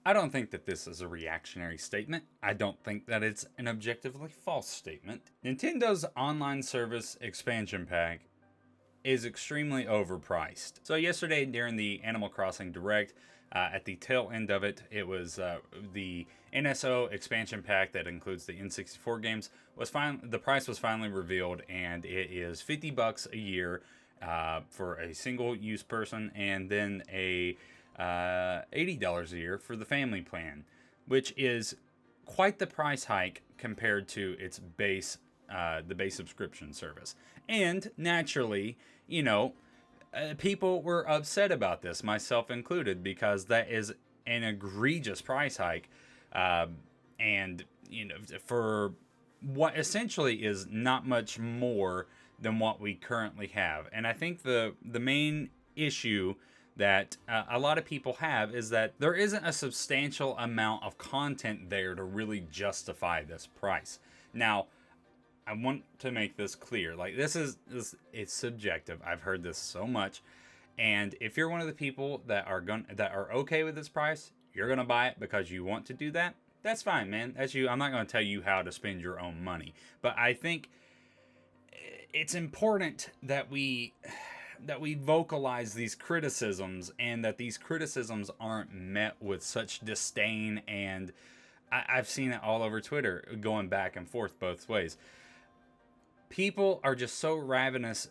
I don't think that this is a reactionary statement. I don't think that it's an objectively false statement. Nintendo's online service expansion pack is extremely overpriced. So yesterday during the Animal Crossing Direct, at the tail end of it, it was the NSO Expansion Pack that includes the N64 games. The price was finally revealed, and it is $50 a year for a single use person, and then a $80 a year for the family plan, which is quite the price hike compared to its the base subscription service. And naturally, you know, people were upset about this, myself included, because that is an egregious price hike, and for what essentially is not much more than what we currently have. And I think the main issue that a lot of people have is that there isn't a substantial amount of content there to really justify this price. Now, I want to make this clear. Like it's subjective. I've heard this so much, and if you're one of the people that are okay with this price, you're gonna buy it because you want to do that. That's fine, man. That's you. I'm not gonna tell you how to spend your own money, but I think it's important that we vocalize these criticisms, and that these criticisms aren't met with such disdain. And I've seen it all over Twitter, going back and forth both ways. People are just so ravenous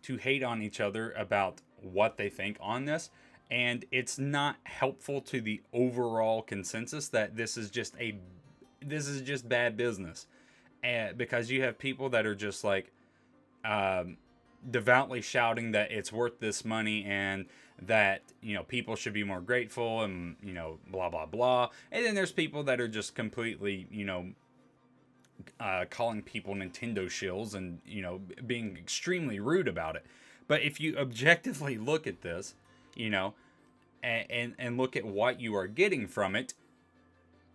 to hate on each other about what they think on this, and it's not helpful to the overall consensus that this is just bad business. Because you have people that are just like devoutly shouting that it's worth this money, and that people should be more grateful, and blah blah blah. And then there's people that are just completely calling people Nintendo shills, and being extremely rude about it. But if you objectively look at this, and look at what you are getting from it,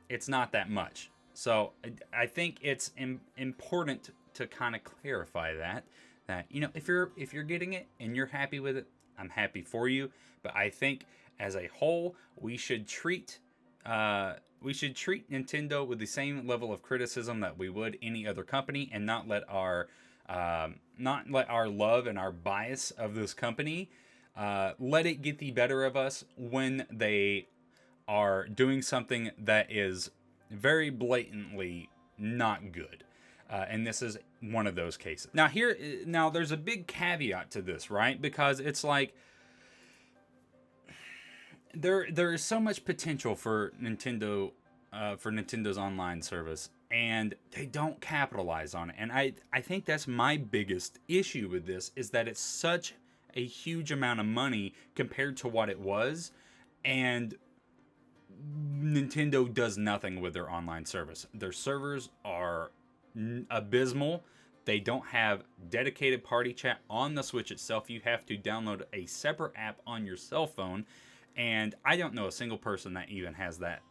it's not that much. So I think it's important to kind of clarify that if you're getting it and you're happy with it, I'm happy for you. But I think as a whole, we should treat Nintendo with the same level of criticism that we would any other company, and not let our love and our bias of this company let it get the better of us when they are doing something that is very blatantly not good. And this is one of those cases. Now there's a big caveat to this, right? Because it's like there is so much potential for Nintendo's online service, and they don't capitalize on it. And I think that's my biggest issue with this, is that it's such a huge amount of money compared to what it was, and Nintendo does nothing with their online service. Their servers are abysmal. They don't have dedicated party chat on the Switch itself. You have to download a separate app on your cell phone, and I don't know a single person that even has that.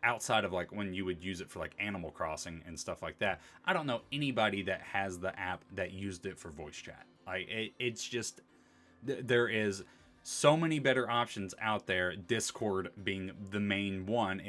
Outside of like when you would use it for like Animal Crossing and stuff like that, I don't know anybody that has the app that used it for voice chat. It's just there is so many better options out there, Discord being the main one.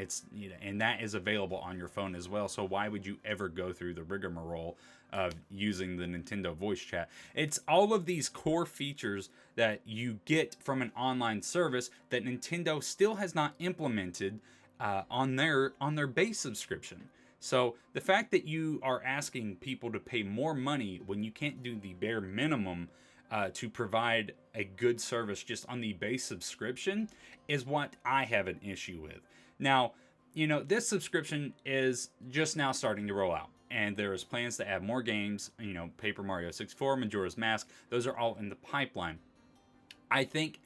And that is available on your phone as well. So why would you ever go through the rigmarole of using the Nintendo voice chat? It's all of these core features that you get from an online service that Nintendo still has not implemented on their base subscription. So the fact that you are asking people to pay more money when you can't do the bare minimum to provide a good service just on the base subscription is what I have an issue with. Now, this subscription is just now starting to roll out, and there's plans to add more games. Paper Mario 64, Majora's Mask, those are all in the pipeline. I think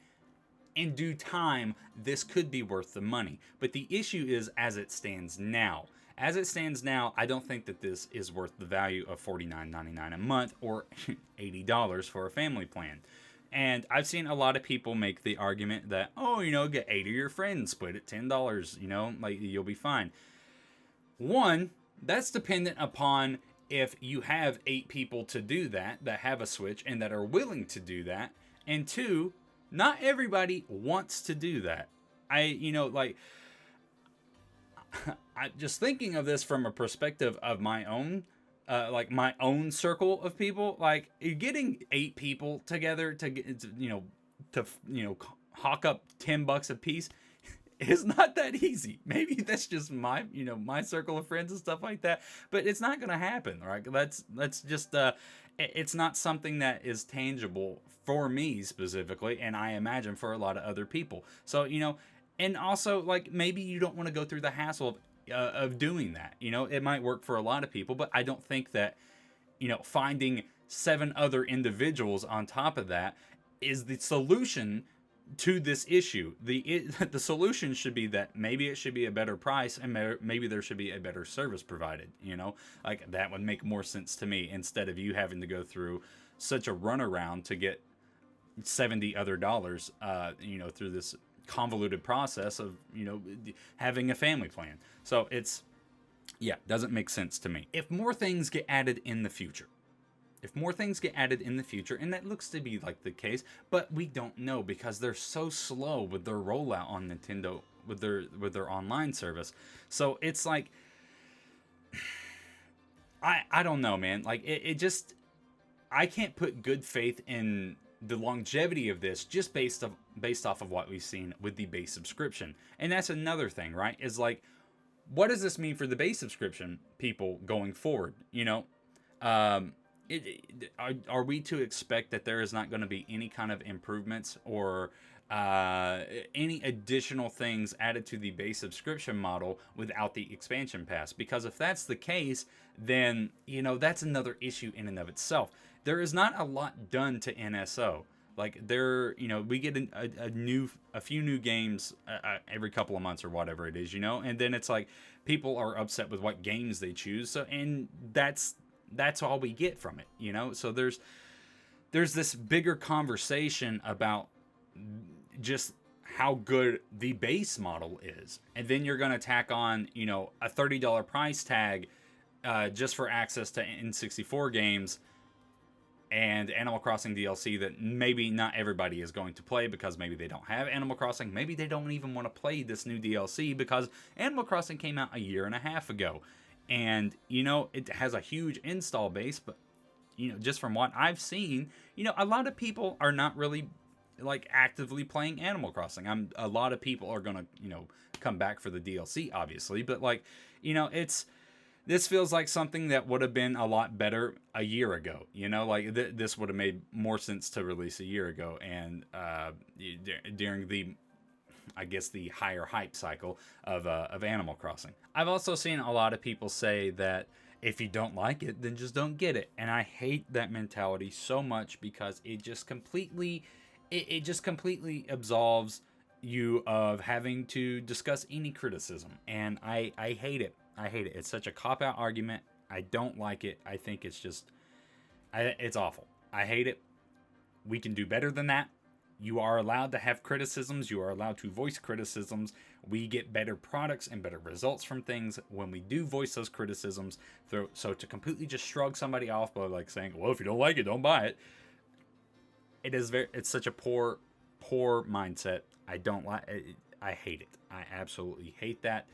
in due time, this could be worth the money. But the issue is as it stands now. As it stands now, I don't think that this is worth the value of $49.99 a month or $80 for a family plan. And I've seen a lot of people make the argument that, get 8 of your friends, split it $10, you'll be fine. One, that's dependent upon if you have 8 people to do that have a Switch and that are willing to do that. And two, not everybody wants to do that. I just thinking of this from a perspective of my own, like my own circle of people, like getting 8 people together to get, to hawk up $10 a piece is not that easy. Maybe that's just my, my circle of friends and stuff like that, but it's not going to happen, right? That's just, it's not something that is tangible for me specifically, and I imagine for a lot of other people. So, and also, like, maybe you don't want to go through the hassle of doing that. It might work for a lot of people, but I don't think that, finding 7 other individuals on top of that is the solution to this issue. The solution should be that maybe it should be a better price, and maybe there should be a better service provided. Like, that would make more sense to me, instead of you having to go through such a runaround to get $70 other dollars, through this convoluted process of having a family plan. So doesn't make sense to me. If more things get added in the future, and that looks to be like the case, but we don't know because they're so slow with their rollout on Nintendo with their online service. So it's like, I don't know, man. Like, it just, I can't put good faith in the longevity of this just based off of what we've seen with the base subscription. And that's another thing, right? Is like, what does this mean for the base subscription people going forward? Are we to expect that there is not going to be any kind of improvements or any additional things added to the base subscription model without the expansion pass? Because if that's the case, then that's another issue in and of itself. There is not a lot done to NSO. Like, we get a few new games every couple of months or whatever it is, and then it's like people are upset with what games they choose. So, and that's all we get from it, So there's this bigger conversation about just how good the base model is, and then you're gonna tack on a $30 price tag just for access to N64 games and Animal Crossing DLC that maybe not everybody is going to play because maybe they don't have Animal Crossing. Maybe they don't even want to play this new DLC because Animal Crossing came out a year and a half ago. And, it has a huge install base, but, just from what I've seen, a lot of people are not really, like, actively playing Animal Crossing. A lot of people are going to, come back for the DLC, obviously. But, like, this feels like something that would have been a lot better a year ago. Like, this would have made more sense to release a year ago. And during the higher hype cycle of Animal Crossing. I've also seen a lot of people say that if you don't like it, then just don't get it. And I hate that mentality so much because it just completely absolves you of having to discuss any criticism. And I hate it. It's such a cop-out argument. I don't like it. I think it's just, it's awful. I hate it. We can do better than that. You are allowed to have criticisms. You are allowed to voice criticisms. We get better products and better results from things when we do voice those criticisms. So to completely just shrug somebody off by like saying, well, if you don't like it, don't buy it. It's such a poor mindset. I don't like it. I hate it. I absolutely hate that.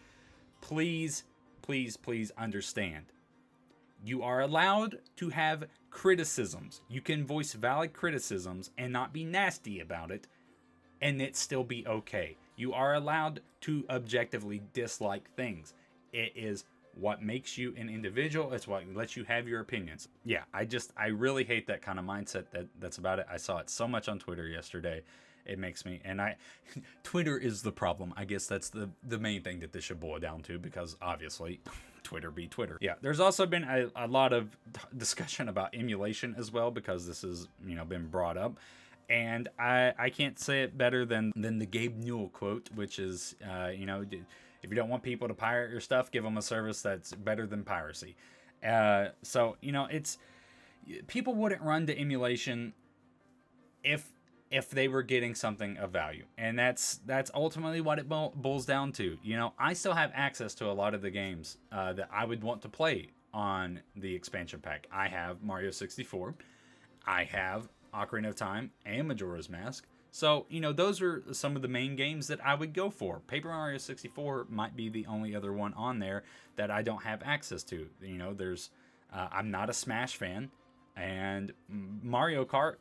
Please understand. You are allowed to have criticisms. You can voice valid criticisms and not be nasty about it, and it still be okay. You are allowed to objectively dislike things. It is what makes you an individual. It's what lets you have your opinions. Yeah, I really hate that kind of mindset that's about it. I saw it so much on Twitter yesterday. It makes me, Twitter is the problem. I guess that's the main thing that this should boil down to, because obviously Twitter be Twitter. Yeah, there's also been a lot of discussion about emulation as well, because this has, been brought up. And I can't say it better than the Gabe Newell quote, which is, if you don't want people to pirate your stuff, give them a service that's better than piracy. So, it's, people wouldn't run to emulation if they were getting something of value. And that's ultimately what it boils down to. I still have access to a lot of the games that I would want to play on the expansion pack. I have Mario 64. I have Ocarina of Time and Majora's Mask. So, those are some of the main games that I would go for. Paper Mario 64 might be the only other one on there that I don't have access to. I'm not a Smash fan, and Mario Kart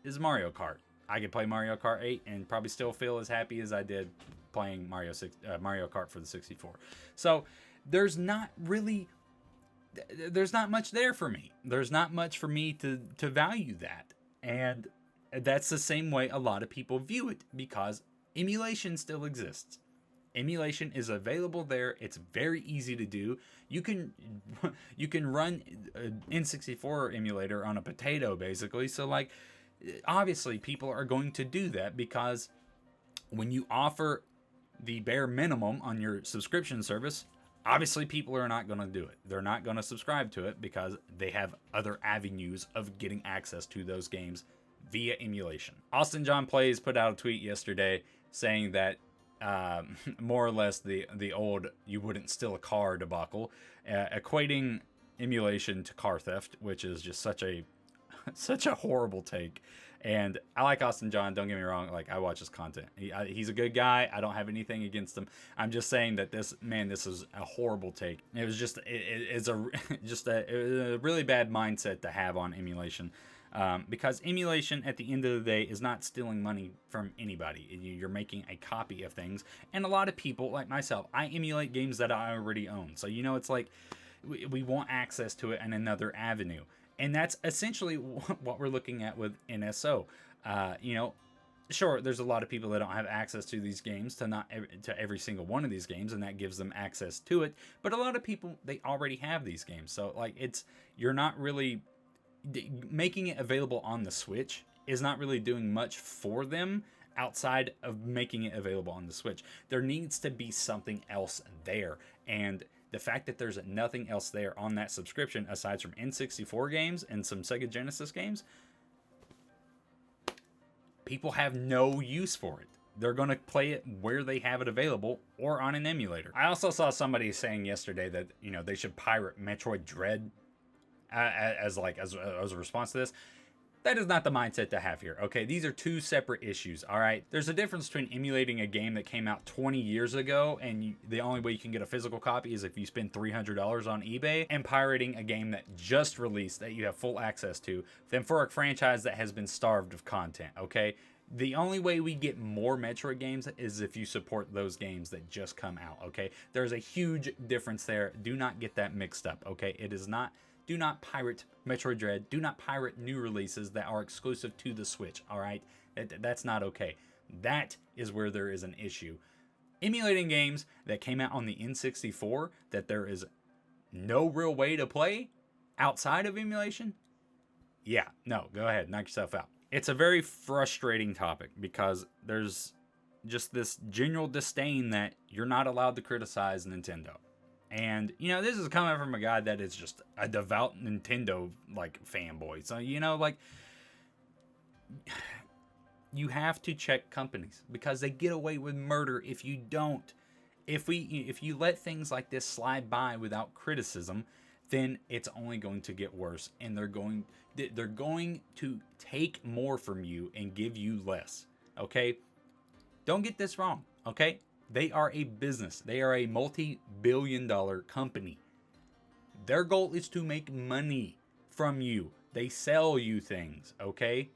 is Mario Kart. I could play Mario Kart 8 and probably still feel as happy as I did playing Mario Kart for the 64. So, there's not much there for me. There's not much for me to value that. And that's the same way a lot of people view it, because emulation still exists. Emulation is available there. It's very easy to do. You can run an N64 emulator on a potato, basically. So, like, obviously people are going to do that, because when you offer the bare minimum on your subscription service, obviously people are not going to do it. They're not going to subscribe to it because they have other avenues of getting access to those games via emulation. Austin John Plays put out a tweet yesterday saying that more or less the old "you wouldn't steal a car" debacle, equating emulation to car theft, which is just such a horrible take. And I like Austin John, don't get me wrong. Like, I watch his content. He's a good guy. I don't have anything against him. I'm just saying that this is a horrible take. It was just it's a really bad mindset to have on emulation. Because emulation, at the end of the day, is not stealing money from anybody. You're making a copy of things. And a lot of people, like myself, I emulate games that I already own. So, it's like we want access to it in another avenue. And that's essentially what we're looking at with NSO. Sure, there's a lot of people that don't have access to these games, to every single one of these games, and that gives them access to it. But a lot of people, they already have these games. So, like, you're not really making it available on the Switch is not really doing much for them outside of making it available on the Switch. There needs to be something else there. And the fact that there's nothing else there on that subscription aside from N64 games and some Sega Genesis games, people have no use for it. They're going to play it where they have it available or on an emulator. I also saw somebody saying yesterday that, they should pirate Metroid Dread as a response to this. That is not the mindset to have here, okay? These are two separate issues, all right? There's a difference between emulating a game that came out 20 years ago and the only way you can get a physical copy is if you spend $300 on eBay, and pirating a game that just released that you have full access to than for a franchise that has been starved of content, okay? The only way we get more Metroid games is if you support those games that just come out, okay? There's a huge difference there. Do not get that mixed up, okay? Do not pirate Metroid Dread. Do not pirate new releases that are exclusive to the Switch, all right? That's not okay. That is where there is an issue. Emulating games that came out on the N64 that there is no real way to play outside of emulation? Yeah, no, go ahead, knock yourself out. It's a very frustrating topic because there's just this general disdain that you're not allowed to criticize Nintendo. And, this is coming from a guy that is just a devout Nintendo, fanboy. So, you have to check companies because they get away with murder if you don't. If you let things like this slide by without criticism, then it's only going to get worse. And they're going to take more from you and give you less. Okay? Don't get this wrong. Okay? They are a business. They are a multi-billion-dollar company. Their goal is to make money from you. They sell you things, okay?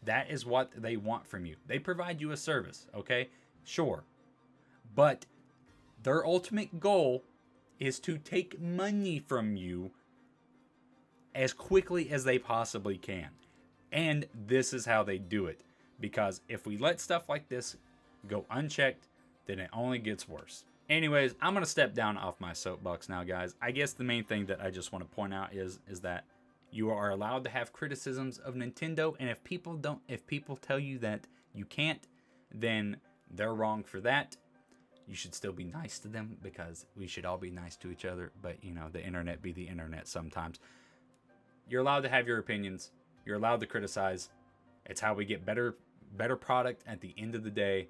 That is what they want from you. They provide you a service, okay? Sure. But their ultimate goal is to take money from you as quickly as they possibly can. And this is how they do it. Because if we let stuff like this go unchecked, then it only gets worse. Anyways, I'm going to step down off my soapbox now, guys. I guess the main thing that I just want to point out is that you are allowed to have criticisms of Nintendo, and if people tell you that you can't, then they're wrong for that. You should still be nice to them because we should all be nice to each other, but the internet be the internet sometimes. You're allowed to have your opinions. You're allowed to criticize. It's how we get better product at the end of the day.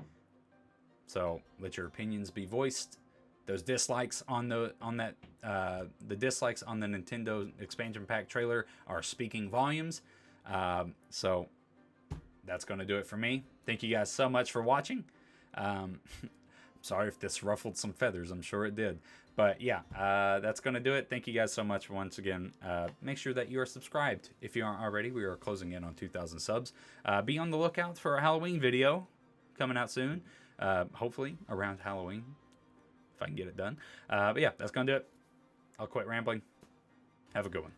So let your opinions be voiced. Those dislikes on the dislikes on the Nintendo Expansion Pack trailer are speaking volumes. So that's going to do it for me. Thank you guys so much for watching. Sorry if this ruffled some feathers. I'm sure it did. But yeah, that's going to do it. Thank you guys so much once again. Make sure that you are subscribed. If you aren't already, we are closing in on 2,000 subs. Be on the lookout for a Halloween video coming out soon. Hopefully around Halloween, if I can get it done. But yeah, that's going to do it. I'll quit rambling. Have a good one.